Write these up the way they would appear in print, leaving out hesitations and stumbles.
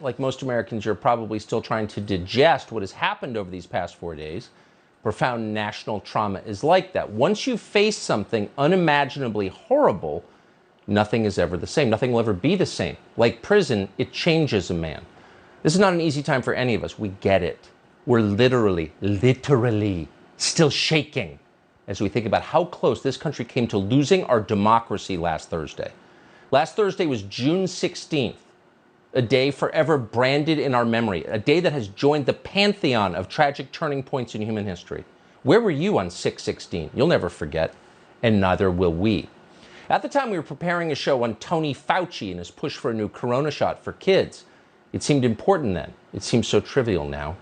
Like most Americans, you're probably still trying to digest what has happened over these past 4 days. Profound national trauma is like that. Once you face something unimaginably horrible, nothing is ever the same. Nothing will ever be the same. Like prison, it changes a man. This is not an easy time for any of us. We get it. We're literally still shaking as we think about how close this country came to losing our democracy last Thursday. Last Thursday was June 16th. A day forever branded in our memory, a day that has joined the pantheon of tragic turning points in human history. Where were you on 6/16? You'll never forget, and neither will we. At the time, we were preparing a show on Tony Fauci and his push for a new corona shot for kids. It seemed important then. It seems so trivial now.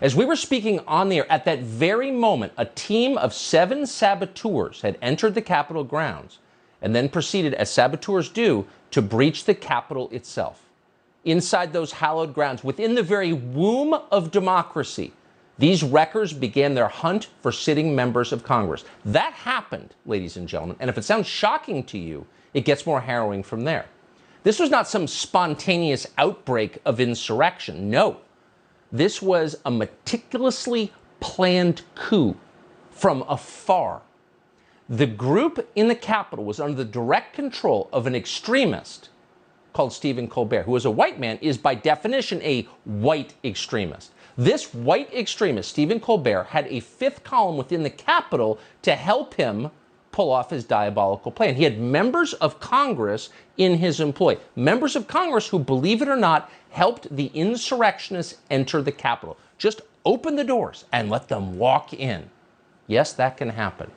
As we were speaking on the air, at that very moment, a team of 7 saboteurs had entered the Capitol grounds and then proceeded, as saboteurs do, to breach the Capitol itself. Inside those hallowed grounds, within the very womb of democracy, these wreckers began their hunt for sitting members of Congress. That happened, ladies and gentlemen, and if it sounds shocking to you, it gets more harrowing from there. This was not some spontaneous outbreak of insurrection. No, this was a meticulously planned coup from afar. The group in the Capitol was under the direct control of an extremist called Stephen Colbert, who as a white man is by definition a white extremist. This white extremist, Stephen Colbert, had a 5th column within the Capitol to help him pull off his diabolical plan. He had members of Congress in his employ. Members of Congress who, believe it or not, helped the insurrectionists enter the Capitol. Just open the doors and let them walk in. Yes, that can happen.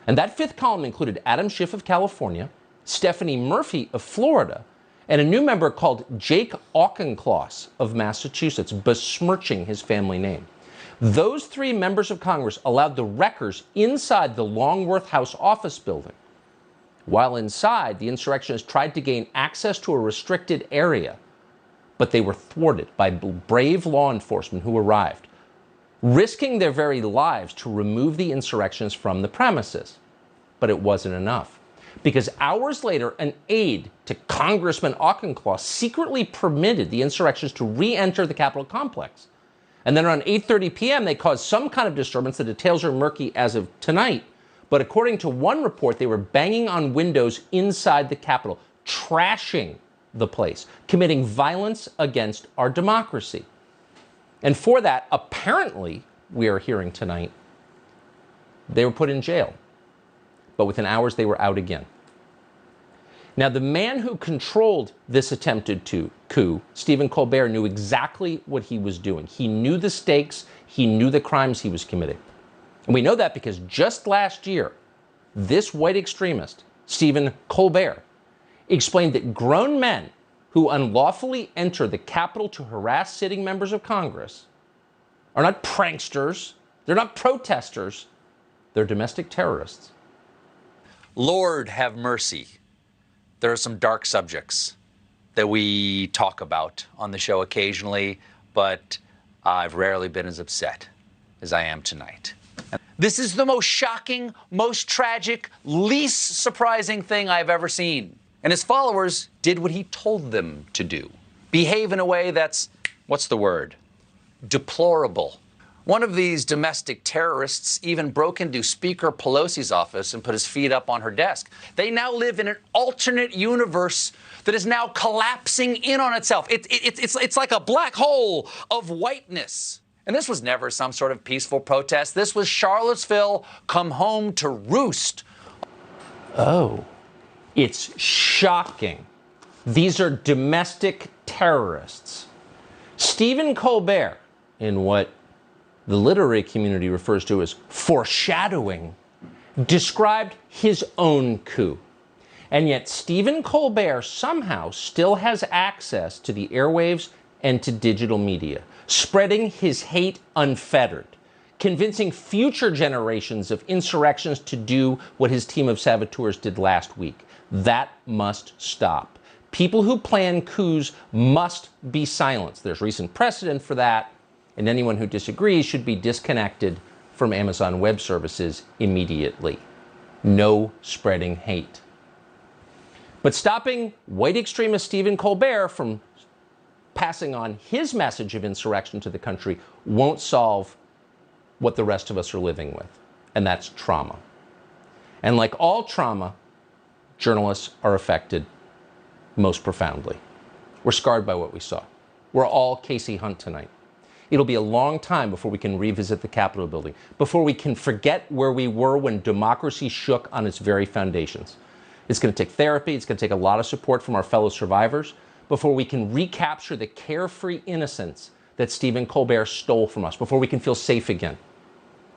And that 5th column included Adam Schiff of California, Stephanie Murphy of Florida, and a new member called Jake Auchincloss of Massachusetts, besmirching his family name. Those 3 members of Congress allowed the wreckers inside the Longworth House office building. While inside, the insurrectionists tried to gain access to a restricted area, but they were thwarted by brave law enforcement who arrived, risking their very lives to remove the insurrectionists from the premises. But it wasn't enough, because hours later, an aide to Congressman Auchincloss secretly permitted the insurrectionists to re-enter the Capitol complex. And then around 8:30 p.m., they caused some kind of disturbance. The details are murky as of tonight. But according to one report, they were banging on windows inside the Capitol, trashing the place, committing violence against our democracy. And for that, apparently, we are hearing tonight, they were put in jail. But within hours, they were out again. Now, the man who controlled this attempted coup, Stephen Colbert, knew exactly what he was doing. He knew the stakes. He knew the crimes he was committing. And we know that because just last year, this white extremist, Stephen Colbert, explained that grown men who unlawfully enter the Capitol to harass sitting members of Congress are not pranksters. They're not protesters. They're domestic terrorists. Lord have mercy. There are some dark subjects that we talk about on the show occasionally, but I've rarely been as upset as I am tonight. This is the most shocking, most tragic, least surprising thing I've ever seen. And his followers did what he told them to do. Behave in a way that's, what's the word? Deplorable. One of these domestic terrorists even broke into Speaker Pelosi's office and put his feet up on her desk. They now live in an alternate universe that is now collapsing in on itself. It's like a black hole of whiteness. And this was never some sort of peaceful protest. This was Charlottesville come home to roost. Oh, it's shocking. These are domestic terrorists. Stephen Colbert, in what the literary community refers to as foreshadowing, described his own coup. And yet Stephen Colbert somehow still has access to the airwaves and to digital media, spreading his hate unfettered, convincing future generations of insurrectionists to do what his team of saboteurs did last week. That must stop. People who plan coups must be silenced. There's recent precedent for that. And anyone who disagrees should be disconnected from Amazon Web Services immediately. No spreading hate. But stopping white extremist Stephen Colbert from passing on his message of insurrection to the country won't solve what the rest of us are living with, and that's trauma. And like all trauma, journalists are affected most profoundly. We're scarred by what we saw. We're all Casey Hunt tonight. It'll be a long time before we can revisit the Capitol building, before we can forget where we were when democracy shook on its very foundations. It's going to take therapy. It's going to take a lot of support from our fellow survivors before we can recapture the carefree innocence that Stephen Colbert stole from us, before we can feel safe again.